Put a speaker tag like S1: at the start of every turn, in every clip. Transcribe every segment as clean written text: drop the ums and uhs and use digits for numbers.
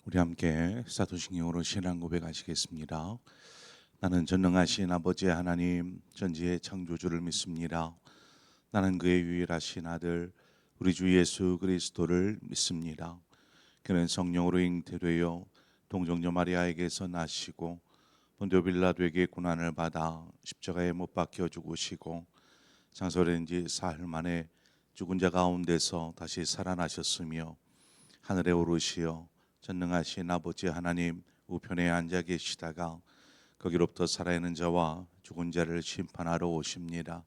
S1: 우리 함께 사도신경으로 신앙 고백하시겠습니다. 나는 전능하신 아버지 하나님 전지의 창조주를 믿습니다. 나는 그의 유일하신 아들 우리 주 예수 그리스도를 믿습니다. 그는 성령으로 잉태되어 동정녀 마리아에게서 나시고 본디오 빌라도에게 고난을 받아 십자가에 못 박혀 죽으시고 장사된 지 사흘 만에 죽은 자 가운데서 다시 살아나셨으며 하늘에 오르시어 전능하신 아버지 하나님 우편에 앉아 계시다가 거기로부터 살아있는 자와 죽은 자를 심판하러 오십니다.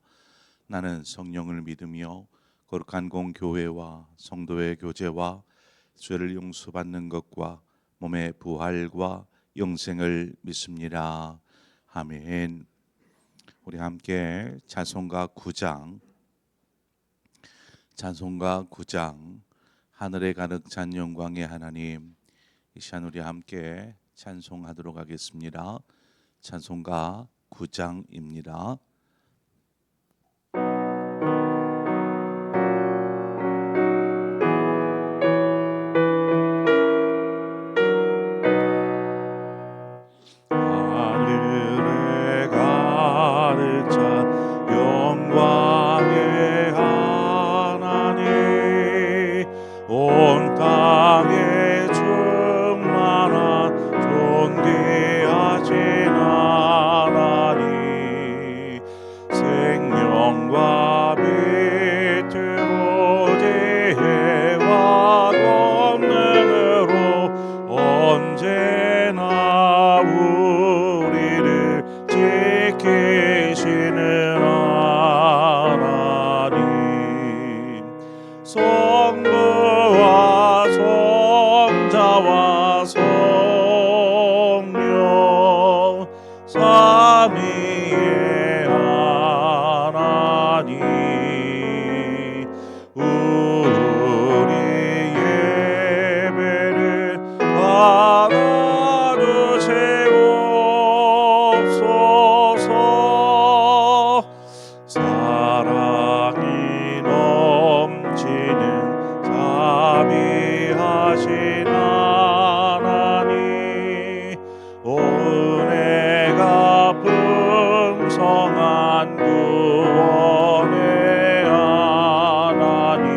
S1: 나는 성령을 믿으며 거룩한 공교회와 성도의 교제와 죄를 용서받는 것과 몸의 부활과 영생을 믿습니다. 아멘. 우리 함께 찬송가 9장 하늘에 가득 찬 영광의 하나님, 이 시간 우리 함께 찬송하도록 하겠습니다. 찬송가 9장입니다. 하늘에 가득 찬 영광의 하나님, 온 땅에 충만한 존귀하신 하나님, 생명과 빛으로 지혜와 권능으로 언제나 우리를 지키시는 하나님, 성부와 성자와 성령 삼위의 하나님, 우리 예배를 받아주시옵소서. 사랑이 넘치는 자비하신 하나님, 은혜가 풍성한 구원의 하나님,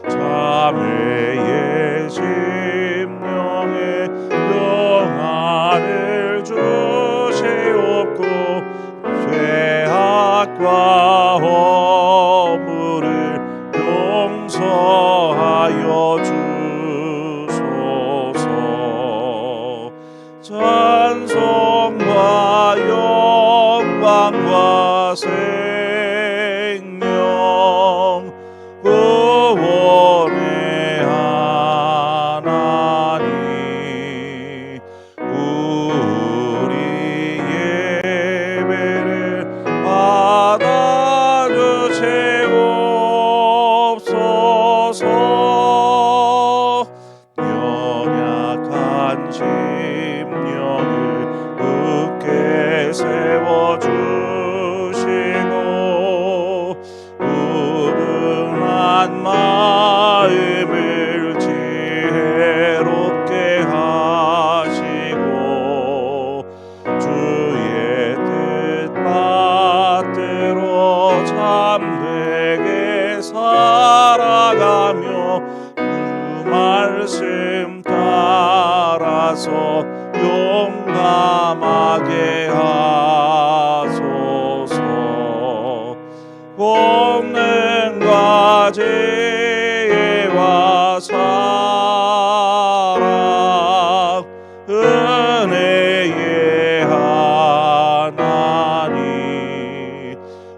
S1: 자매의 심령에 평안을 주시옵고 죄악과 허물을 용서하여 주소서. 찬송과 영광과 생명 구원의 하나님, 우리 예배를 받아주시옵소서. 연약한 심령을 굳게 세워주시고 무분한 마음을 지혜롭게 하시고 주의 뜻 받들어 참되게 살아가며 그 말씀 따라서 용감하게 하소서. 권능과 지혜와 사랑 은혜의 하나님,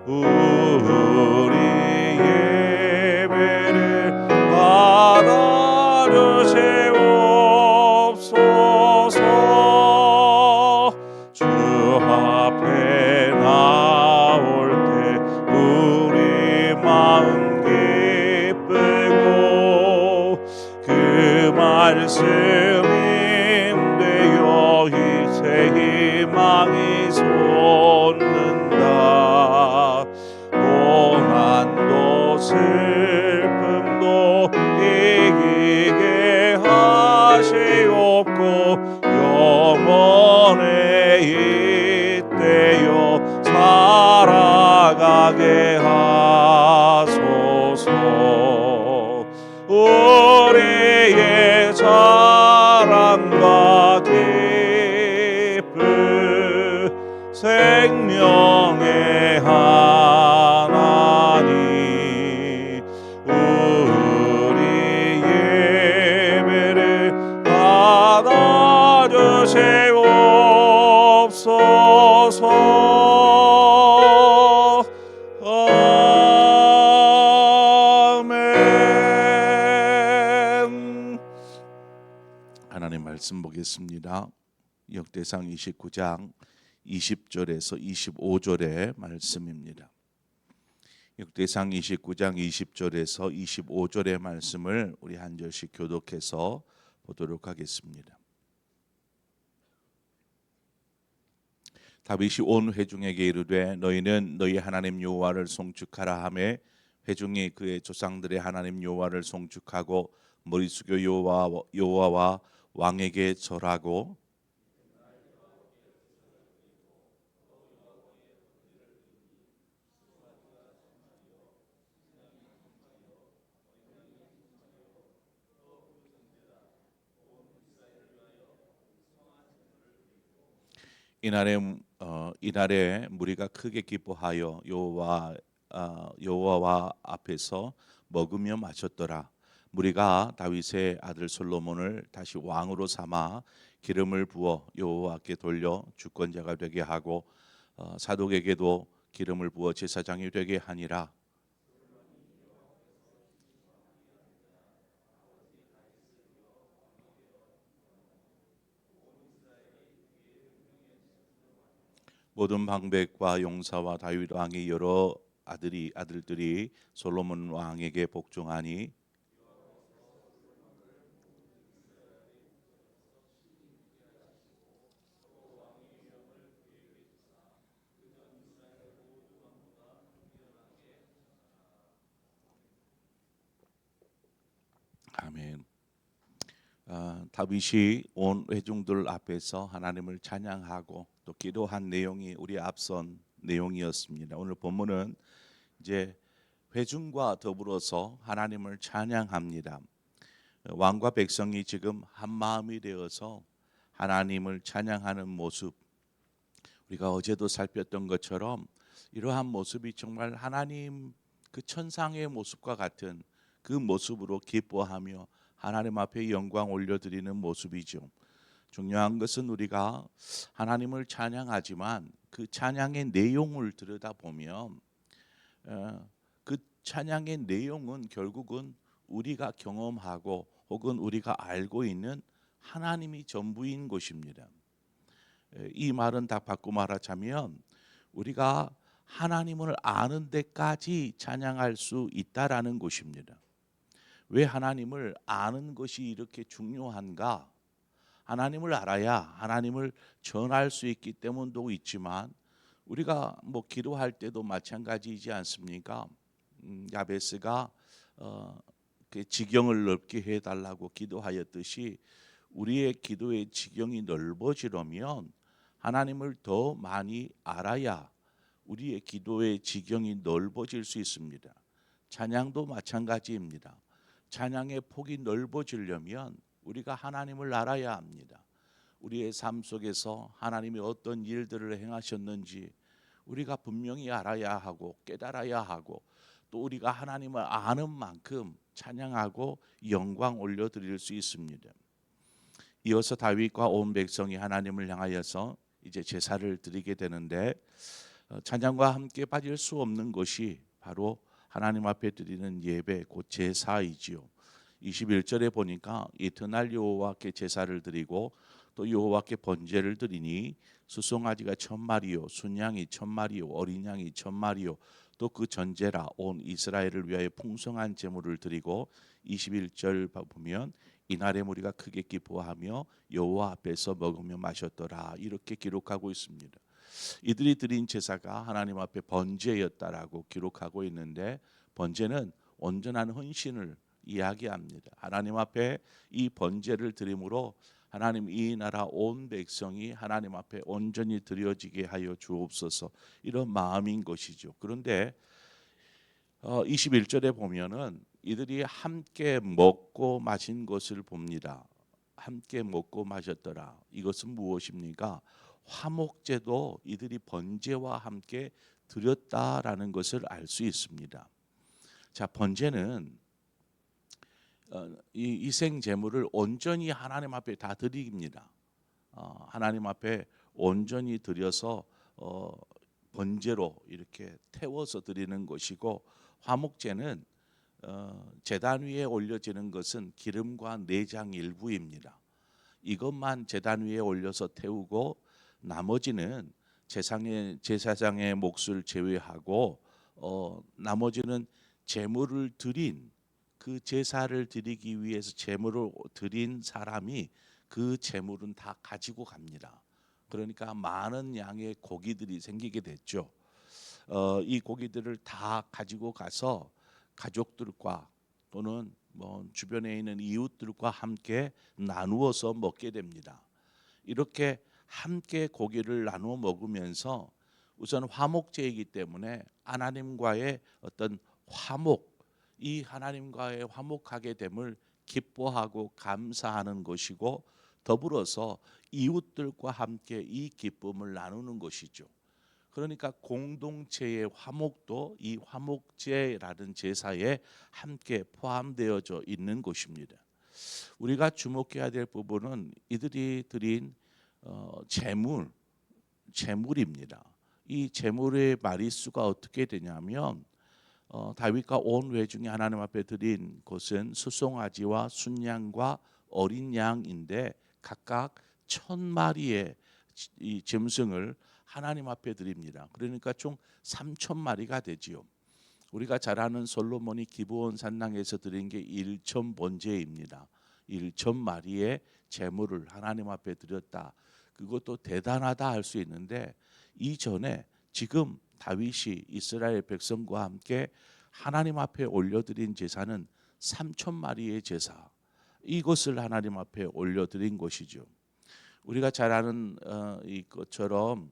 S1: 우리 예배를 받아주시옵소서. 주 앞에 나올 때 우리 마음 기쁘고 그 말씀이 되어 이세 희망이 솟는다. 고난도 슬픔도 이기게 하시 전에 이때요 살아가게 하소서. 우리의 자랑과 기쁨 생명의 하나님, 우리 예배를 받아주시옵소서. 아멘. 하나님 말씀 보겠습니다. 역대상 29장 20절에서 25절의 말씀입니다. 역대상 29장 20절에서 25절의 말씀을 우리 한 절씩 교독해서 보도록 하겠습니다. 다윗이 온 회중에게 이르되 너희는 너희 하나님 여호와를 송축하라 하매 회중이 그의 조상들의 하나님 여호와를 송축하고 머리 숙여 여호와와 왕에게 절하고 이날에 무리가 크게 기뻐하여 여호와 앞에서 먹으며 마셨더라. 무리가 다윗의 아들 솔로몬을 다시 왕으로 삼아 기름을 부어 여호와께 돌려 주권자가 되게 하고 사독에게도 기름을 부어 제사장이 되게 하니라. 모든 방백과 용사와 다윗 왕의 여러 아들들이 솔로몬 왕에게 복종하니 아멘. 다윗이 온 회중들 앞에서 하나님을 찬양하고 또 기도한 내용이 우리 앞선 내용이었습니다. 오늘 본문은 이제 회중과 더불어서 하나님을 찬양합니다. 왕과 백성이 지금 한 마음이 되어서 하나님을 찬양하는 모습, 우리가 어제도 살폈던 것처럼 이러한 모습이 정말 하나님 그 천상의 모습과 같은 그 모습으로 기뻐하며 하나님 앞에 영광 올려드리는 모습이죠. 중요한 것은 우리가 하나님을 찬양하지만 그 찬양의 내용을 들여다보면 그 찬양의 내용은 결국은 우리가 경험하고 혹은 우리가 알고 있는 하나님이 전부인 것입니다. 이 말은 다 바꿔 말하자면 우리가 하나님을 아는 데까지 찬양할 수 있다라는 것입니다. 왜 하나님을 아는 것이 이렇게 중요한가? 하나님을 알아야 하나님을 전할 수 있기 때문도 있지만 우리가 뭐 기도할 때도 마찬가지이지 않습니까? 야베스가 그 지경을 넓게 해달라고 기도하였듯이 우리의 기도의 지경이 넓어지려면 하나님을 더 많이 알아야 우리의 기도의 지경이 넓어질 수 있습니다. 찬양도 마찬가지입니다. 찬양의 폭이 넓어지려면 우리가 하나님을 알아야 합니다. 우리의 삶 속에서 하나님이 어떤 일들을 행하셨는지 우리가 분명히 알아야 하고 깨달아야 하고 또 우리가 하나님을 아는 만큼 찬양하고 영광 올려드릴 수 있습니다. 이어서 다윗과 온 백성이 하나님을 향하여서 이제 제사를 드리게 되는데 찬양과 함께 빠질 수 없는 것이 바로 하나님 앞에 드리는 예배 곧 제사이지요. 21절에 보니까 이튿날 여호와께 제사를 드리고 또 여호와께 번제를 드리니 수송아지가 1000마리요 순양이 1000마리요 어린 양이 1000마리요 또 그 전제라 온 이스라엘을 위하여 풍성한 제물을 드리고 21절 보면 이날에 무리가 크게 기뻐하며 여호와 앞에서 먹으며 마셨더라 이렇게 기록하고 있습니다. 이들이 드린 제사가 하나님 앞에 번제였다라고 기록하고 있는데 번제는 온전한 헌신을 이야기합니다. 하나님 앞에 이 번제를 드림으로 하나님 이 나라 온 백성이 하나님 앞에 온전히 드려지게 하여 주옵소서, 이런 마음인 것이죠. 그런데 21절에 보면은 이들이 함께 먹고 마신 것을 봅니다. 함께 먹고 마셨더라. 이것은 무엇입니까? 화목제도 이들이 번제와 함께 드렸다라는 것을 알 수 있습니다. 자, 번제는 이 희생 제물을 온전히 하나님 앞에 다 드립니다. 하나님 앞에 온전히 드려서 번제로 이렇게 태워서 드리는 것이고, 화목제는 제단 위에 올려지는 것은 기름과 내장 일부입니다. 이것만 제단 위에 올려서 태우고 나머지는 제사장의 몫을 제외하고 나머지는 제물을 드린, 그 제사를 드리기 위해서 제물을 드린 사람이 그 제물은 다 가지고 갑니다. 그러니까 많은 양의 고기들이 생기게 됐죠. 이 고기들을 다 가지고 가서 가족들과 또는 뭐 주변에 있는 이웃들과 함께 나누어서 먹게 됩니다. 이렇게 함께 고기를 나누어 먹으면서 우선 화목제이기 때문에 하나님과의 어떤 화목, 이 하나님과의 화목하게 됨을 기뻐하고 감사하는 것이고, 더불어서 이웃들과 함께 이 기쁨을 나누는 것이죠. 그러니까 공동체의 화목도 이 화목제라는 제사에 함께 포함되어져 있는 것입니다. 우리가 주목해야 될 부분은 이들이 드린 제물입니다. 이 제물의 마리수가 어떻게 되냐면 다윗과 온 회중이 하나님 앞에 드린 것은 수송아지와 순양과 어린 양인데 각각 1,000마리의 이 짐승을 하나님 앞에 드립니다. 그러니까 총 3,000마리가 되지요. 우리가 잘 아는 솔로몬이 기브온 산당에서 드린 게 1,000번제입니다. 1,000마리의 제물을 하나님 앞에 드렸다. 그것도 대단하다 할 수 있는데, 이전에 지금 다윗이 이스라엘 백성과 함께 하나님 앞에 올려드린 제사는 3,000마리의 제사, 이것을 하나님 앞에 올려드린 것이죠. 우리가 잘 아는 이것처럼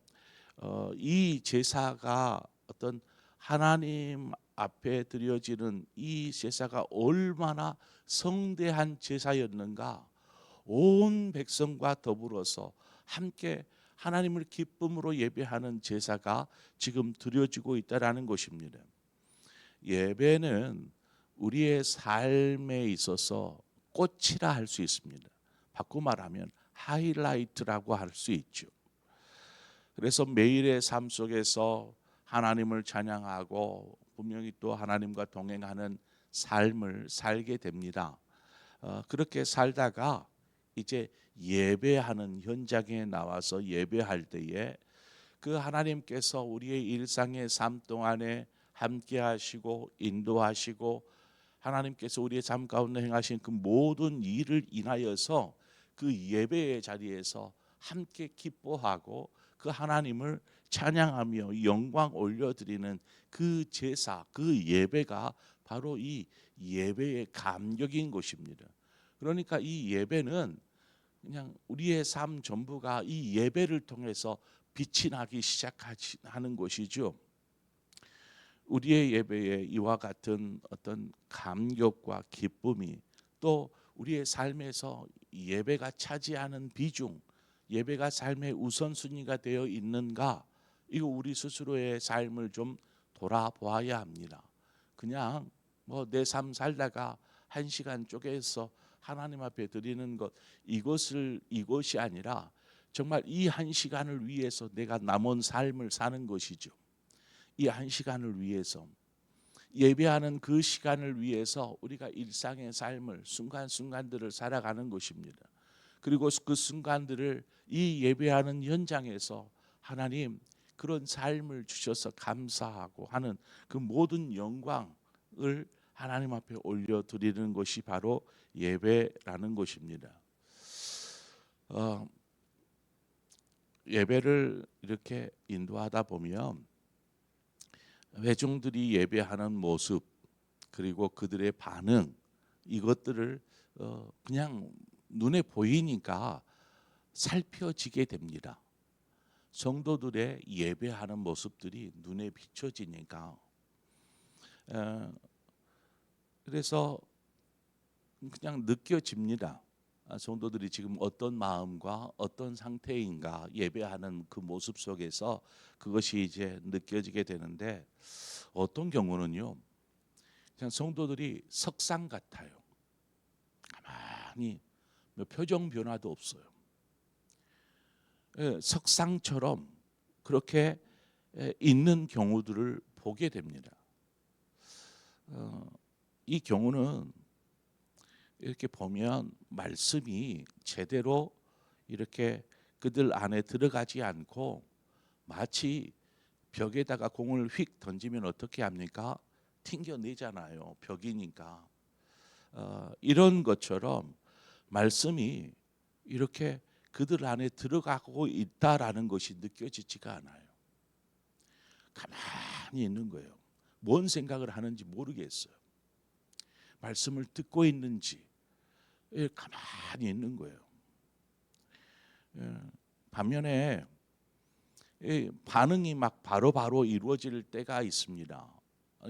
S1: 이 제사가 어떤 하나님 앞에 드려지는 이 제사가 얼마나 성대한 제사였는가, 온 백성과 더불어서 함께 하나님을 기쁨으로 예배하는 제사가 지금 드려지고 있다라는 것입니다. 예배는 우리의 삶에 있어서 꽃이라 할 수 있습니다. 바꿔 말하면 하이라이트라고 할 수 있죠. 그래서 매일의 삶 속에서 하나님을 찬양하고 분명히 또 하나님과 동행하는 삶을 살게 됩니다. 그렇게 살다가 이제 예배하는 현장에 나와서 예배할 때에 그 하나님께서 우리의 일상의 삶 동안에 함께 하시고 인도하시고 하나님께서 우리의 삶 가운데 행하신 그 모든 일을 인하여서 그 예배의 자리에서 함께 기뻐하고 그 하나님을 찬양하며 영광 올려드리는 그 제사, 그 예배가 바로 이 예배의 감격인 것입니다. 그러니까 이 예배는 그냥 우리의 삶 전부가 이 예배를 통해서 빛이 나기 시작하는 것이죠. 우리의 예배에 이와 같은 어떤 감격과 기쁨이, 또 우리의 삶에서 예배가 차지하는 비중, 예배가 삶의 우선순위가 되어 있는가, 이거 우리 스스로의 삶을 좀 돌아보아야 합니다. 그냥 뭐 내 삶 살다가 1시간 쪼개서 하나님 앞에 드리는 것, 이것이 아니라 정말 이 1시간을 위해서 내가 남은 삶을 사는 것이죠. 이 1시간을 위해서, 예배하는 그 시간을 위해서 우리가 일상의 삶을, 순간순간들을 살아가는 것입니다. 그리고 그 순간들을 이 예배하는 현장에서 하나님 그런 삶을 주셔서 감사하고 하는 그 모든 영광을 하나님 앞에 올려드리는 것이 바로 예배라는 것입니다. 예배를 이렇게 인도하다 보면 회중들이 예배하는 모습, 그리고 그들의 반응, 이것들을 그냥 눈에 보이니까 살펴지게 됩니다. 성도들의 예배하는 모습들이 눈에 비춰지니까. 그래서 그냥 느껴집니다. 성도들이 지금 어떤 마음과 어떤 상태인가 예배하는 그 모습 속에서 그것이 이제 느껴지게 되는데, 어떤 경우는요, 그냥 성도들이 석상 같아요. 가만히 표정 변화도 없어요. 석상처럼 그렇게 있는 경우들을 보게 됩니다. 이 경우는 이렇게 보면 말씀이 제대로 이렇게 그들 안에 들어가지 않고, 마치 벽에다가 공을 휙 던지면 어떻게 합니까? 튕겨내잖아요. 벽이니까. 이런 것처럼 말씀이 이렇게 그들 안에 들어가고 있다라는 것이 느껴지지가 않아요. 가만히 있는 거예요. 뭔 생각을 하는지 모르겠어요. 말씀을 듣고 있는지 가만히 있는 거예요. 반면에 반응이 막 바로바로 이루어질 때가 있습니다.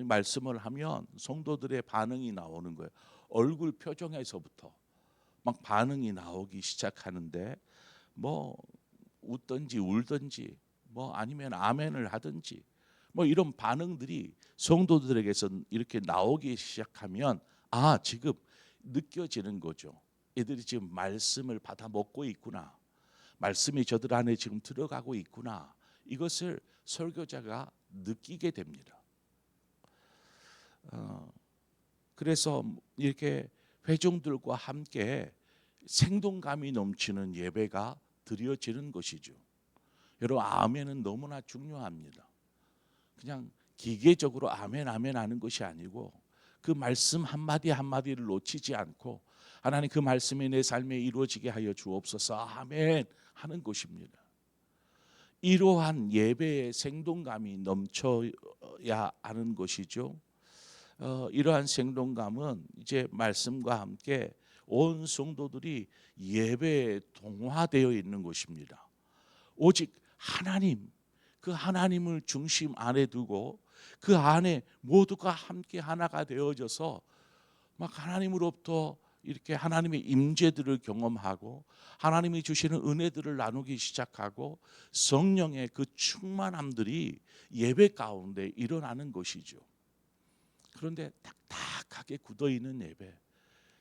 S1: 말씀을 하면 성도들의 반응이 나오는 거예요. 얼굴 표정에서부터 막 반응이 나오기 시작하는데, 뭐 웃든지 울든지 뭐 아니면 아멘을 하든지 뭐 이런 반응들이 성도들에게서 이렇게 나오기 시작하면, 지금 느껴지는 거죠. 이들이 지금 말씀을 받아 먹고 있구나. 말씀이 저들 안에 지금 들어가고 있구나. 이것을 설교자가 느끼게 됩니다. 그래서 이렇게 회중들과 함께 생동감이 넘치는 예배가 드려지는 것이죠. 여러분, 아멘은 너무나 중요합니다. 그냥 기계적으로 아멘 아멘 하는 것이 아니고, 그 말씀 한마디 한마디를 놓치지 않고, 하나님 그 말씀이 내 삶에 이루어지게 하여 주옵소서 아멘 하는 것입니다. 이러한 예배의 생동감이 넘쳐야 하는 것이죠. 이러한 생동감은 이제 말씀과 함께 온 성도들이 예배에 동화되어 있는 것입니다. 오직 하나님, 그 하나님을 중심 안에 두고 그 안에 모두가 함께 하나가 되어져서 막 하나님으로부터 이렇게 하나님의 임재들을 경험하고 하나님이 주시는 은혜들을 나누기 시작하고, 성령의 그 충만함들이 예배 가운데 일어나는 것이죠. 그런데 딱딱하게 굳어있는 예배,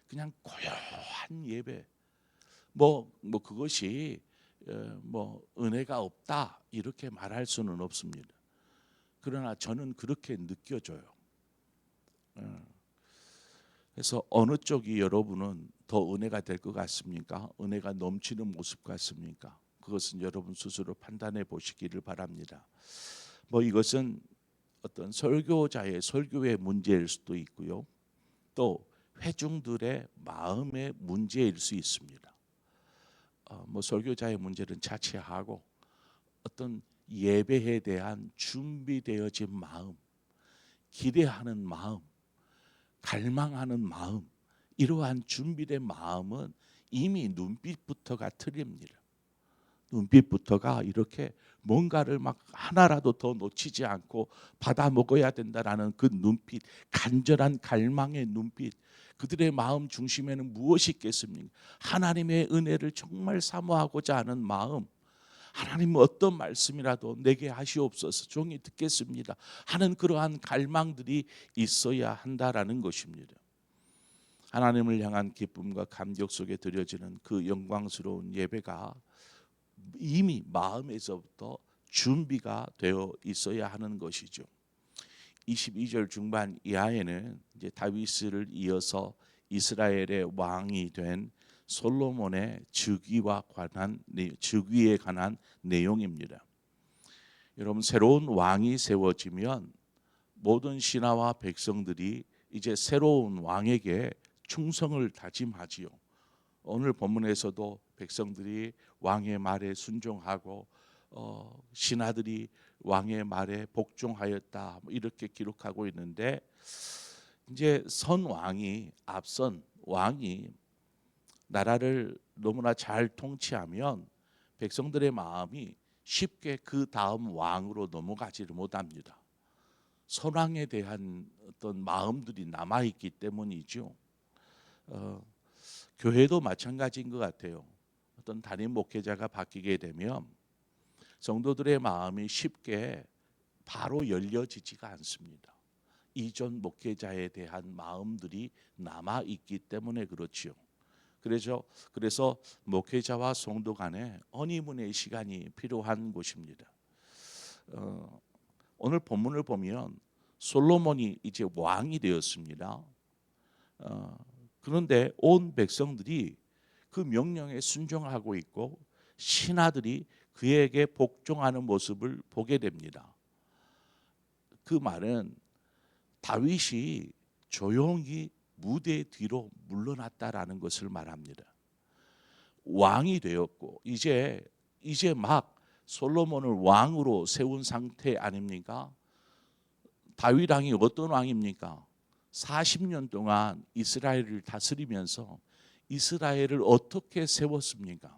S1: 그냥 고요한 예배, 뭐 그것이 뭐 은혜가 없다 이렇게 말할 수는 없습니다. 그러나 저는 그렇게 느껴져요. 그래서 어느 쪽이 여러분은 더 은혜가 될 것 같습니까? 은혜가 넘치는 모습 같습니까? 그것은 여러분 스스로 판단해 보시기를 바랍니다. 뭐 이것은 어떤 설교자의 설교의 문제일 수도 있고요, 또 회중들의 마음의 문제일 수 있습니다. 뭐 설교자의 문제는 자체하고, 어떤 예배에 대한 준비되어진 마음, 기대하는 마음, 갈망하는 마음, 이러한 준비된 마음은 이미 눈빛부터가 틀립니다. 눈빛부터가 이렇게 뭔가를 막 하나라도 더 놓치지 않고 받아 먹어야 된다라는 그 눈빛, 간절한 갈망의 눈빛, 그들의 마음 중심에는 무엇이 있겠습니까? 하나님의 은혜를 정말 사모하고자 하는 마음, 하나님 어떤 말씀이라도 내게 하시옵소서, 종이 듣겠습니다 하는 그러한 갈망들이 있어야 한다라는 것입니다. 하나님을 향한 기쁨과 감격 속에 드려지는 그 영광스러운 예배가 이미 마음에서부터 준비가 되어 있어야 하는 것이죠. 22절 중반 이하에는 이제 다윗을 이어서 이스라엘의 왕이 된 솔로몬의 즉위에 관한 내용입니다. 여러분, 새로운 왕이 세워지면 모든 신하와 백성들이 이제 새로운 왕에게 충성을 다짐하지요. 오늘 본문에서도 백성들이 왕의 말에 순종하고 신하들이 왕의 말에 복종하였다, 이렇게 기록하고 있는데, 이제 앞선 왕이 나라를 너무나 잘 통치하면 백성들의 마음이 쉽게 그 다음 왕으로 넘어가지를 못합니다. 선왕에 대한 어떤 마음들이 남아 있기 때문이죠. 교회도 마찬가지인 것 같아요. 어떤 담임 목회자가 바뀌게 되면 성도들의 마음이 쉽게 바로 열려지지가 않습니다. 이전 목회자에 대한 마음들이 남아 있기 때문에 그렇지요. 그래서 목회자와 성도 간에 허니문의 시간이 필요한 곳입니다. 오늘 본문을 보면 솔로몬이 이제 왕이 되었습니다. 그런데 온 백성들이 그 명령에 순종하고 있고 신하들이 그에게 복종하는 모습을 보게 됩니다. 그 말은 다윗이 조용히 무대 뒤로 물러났다라는 것을 말합니다. 왕이 되었고 이제 막 솔로몬을 왕으로 세운 상태 아닙니까? 다윗 왕이 어떤 왕입니까? 40년 동안 이스라엘을 다스리면서 이스라엘을 어떻게 세웠습니까?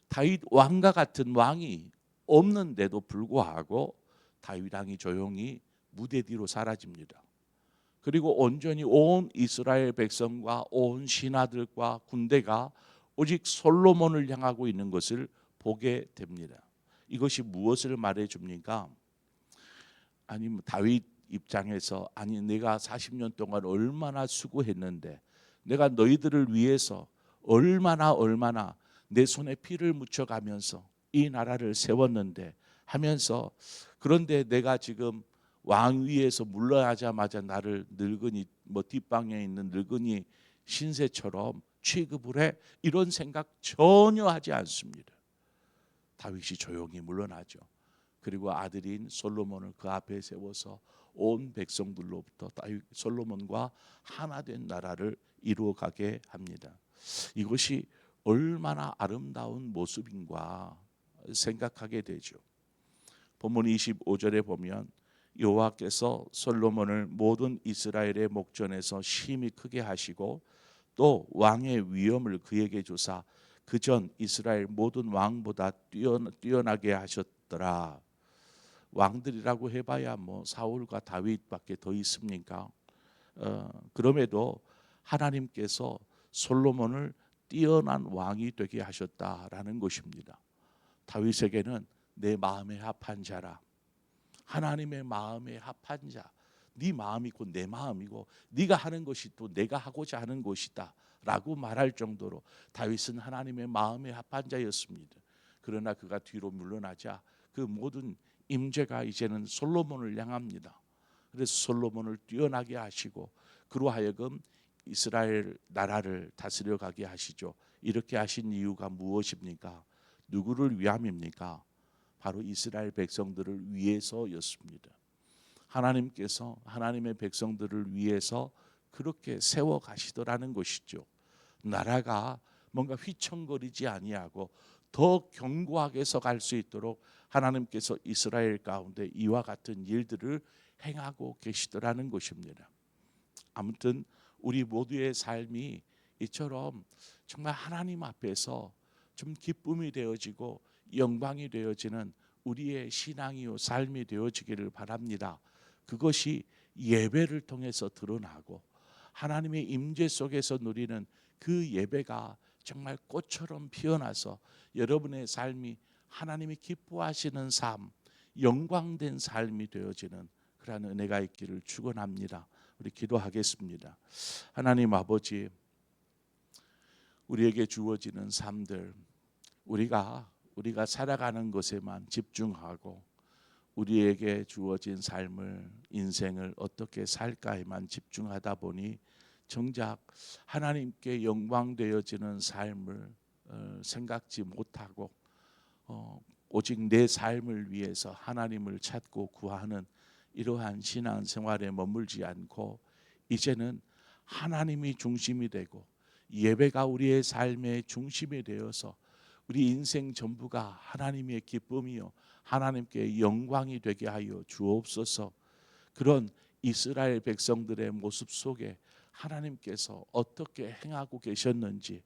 S1: 다윗 왕과 같은 왕이 없는데도 불구하고 다윗 왕이 조용히 무대 뒤로 사라집니다. 그리고 온전히 온 이스라엘 백성과 온 신하들과 군대가 오직 솔로몬을 향하고 있는 것을 보게 됩니다. 이것이 무엇을 말해 줍니까? 아니 다윗 입장에서 아니 내가 40년 동안 얼마나 수고했는데 내가 너희들을 위해서 얼마나 내 손에 피를 묻혀가면서 이 나라를 세웠는데 하면서 그런데 내가 지금 왕 위에서 물러나자마자 나를 늙은이 뒷방에 있는 늙은이 신세처럼 취급을 해 이런 생각 전혀 하지 않습니다. 다윗이 조용히 물러나죠. 그리고 아들인 솔로몬을 그 앞에 세워서 온 백성들로부터 솔로몬과 하나 된 나라를 이루어가게 합니다. 이것이 얼마나 아름다운 모습인가 생각하게 되죠. 본문 25절에 보면 여호와께서 솔로몬을 모든 이스라엘의 목전에서 심히 크게 하시고 또 왕의 위엄을 그에게 주사 그전 이스라엘 모든 왕보다 뛰어나게 하셨더라. 왕들이라고 해봐야 사울과 다윗밖에 더 있습니까? 그럼에도 하나님께서 솔로몬을 뛰어난 왕이 되게 하셨다라는 것입니다. 다윗에게는 내 마음에 합한 자라. 하나님의 마음에 합한 자. 네 마음이 곧 내 마음이고 네가 하는 것이 또 내가 하고자 하는 것이다 라고 말할 정도로 다윗은 하나님의 마음에 합한 자였습니다. 그러나 그가 뒤로 물러나자 그 모든 임재가 이제는 솔로몬을 향합니다. 그래서 솔로몬을 뛰어나게 하시고 그로 하여금 이스라엘 나라를 다스려 가게 하시죠. 이렇게 하신 이유가 무엇입니까? 누구를 위함입니까? 바로 이스라엘 백성들을 위해서였습니다. 하나님께서 하나님의 백성들을 위해서 그렇게 세워 가시더라는 것이죠. 나라가 뭔가 휘청거리지 아니하고 더 견고하게 서갈 수 있도록 하나님께서 이스라엘 가운데 이와 같은 일들을 행하고 계시더라는 것입니다. 아무튼 우리 모두의 삶이 이처럼 정말 하나님 앞에서 좀 기쁨이 되어지고 영광이 되어지는 우리의 신앙이요 삶이 되어지기를 바랍니다. 그것이 예배를 통해서 드러나고 하나님의 임재 속에서 누리는 그 예배가 정말 꽃처럼 피어나서 여러분의 삶이 하나님이 기뻐하시는 삶, 영광된 삶이 되어지는 그러한 은혜가 있기를 축원합니다. 우리 기도하겠습니다. 하나님 아버지, 우리에게 주어지는 삶들 우리가 살아가는 것에만 집중하고 우리에게 주어진 삶을 인생을 어떻게 살까에만 집중하다 보니 정작 하나님께 영광되어지는 삶을 생각지 못하고 오직 내 삶을 위해서 하나님을 찾고 구하는 이러한 신앙생활에 머물지 않고 이제는 하나님이 중심이 되고 예배가 우리의 삶의 중심이 되어서 우리 인생 전부가 하나님의 기쁨이요 하나님께 영광이 되게 하여 주옵소서. 그런 이스라엘 백성들의 모습 속에 하나님께서 어떻게 행하고 계셨는지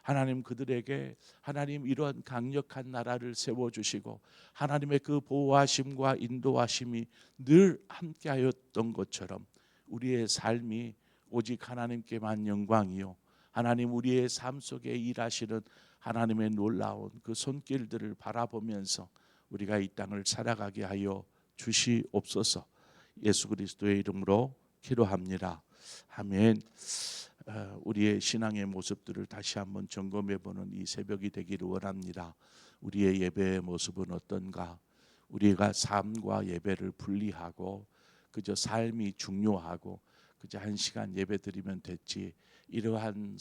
S1: 하나님 그들에게 하나님 이러한 강력한 나라를 세워주시고 하나님의 그 보호하심과 인도하심이 늘 함께하였던 것처럼 우리의 삶이 오직 하나님께만 영광이요 하나님 우리의 삶 속에 일하시는 하나님의 놀라운 그 손길들을 바라보면서 우리가 이 땅을 살아가게 하여 주시옵소서. 예수 그리스도의 이름으로 기도합니다. 아멘. 우리의 신앙의 모습들을 다시 한번 점검해보는 이 새벽이 되기를 원합니다. 우리의 예배의 모습은 어떤가? 우리가 삶과 예배를 분리하고 그저 삶이 중요하고 그저 한 시간 예배 드리면 됐지 이러한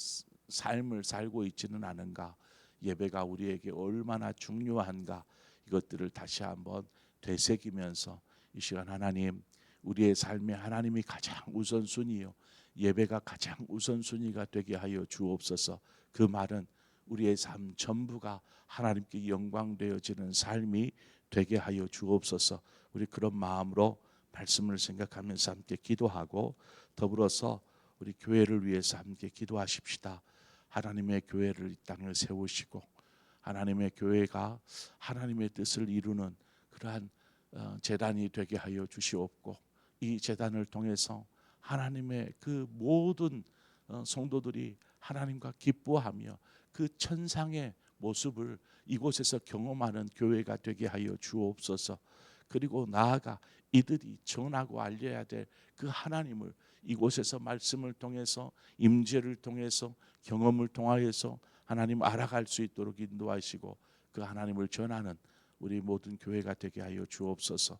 S1: 삶을 살고 있지는 않은가? 예배가 우리에게 얼마나 중요한가? 이것들을 다시 한번 되새기면서 이 시간 하나님 우리의 삶에 하나님이 가장 우선순위요 예배가 가장 우선순위가 되게 하여 주옵소서. 그 말은 우리의 삶 전부가 하나님께 영광되어지는 삶이 되게 하여 주옵소서. 우리 그런 마음으로 말씀을 생각하면서 함께 기도하고 더불어서 우리 교회를 위해서 함께 기도하십시다. 하나님의 교회를 이 땅에 세우시고 하나님의 교회가 하나님의 뜻을 이루는 그러한 제단이 되게 하여 주시옵고 이 제단을 통해서 하나님의 그 모든 성도들이 하나님과 기뻐하며 그 천상의 모습을 이곳에서 경험하는 교회가 되게 하여 주옵소서. 그리고 나아가 이들이 전하고 알려야 될 그 하나님을 이곳에서 말씀을 통해서 임재를 통해서 경험을 통하여서 하나님 알아갈 수 있도록 인도하시고 그 하나님을 전하는 우리 모든 교회가 되게 하여 주옵소서.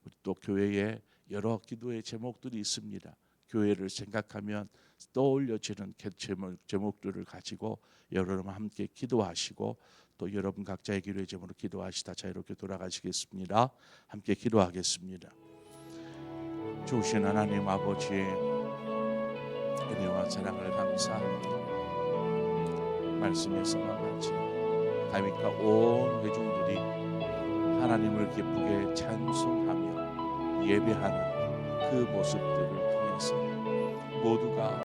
S1: 우리 또 교회에 여러 기도의 제목들이 있습니다. 교회를 생각하면 떠올려지는 제목들을 가지고 여러분 함께 기도하시고 또 여러분 각자의 기도의 제목으로 기도하시다 자유롭게 돌아가시겠습니다. 함께 기도하겠습니다. 주신 하나님 아버지 은혜와 사랑을 감사합니다. 말씀에서만 같이 다윗과 온 회중들이 하나님을 기쁘게 찬송하며 예배하는 그 모습들을 통해서 모두가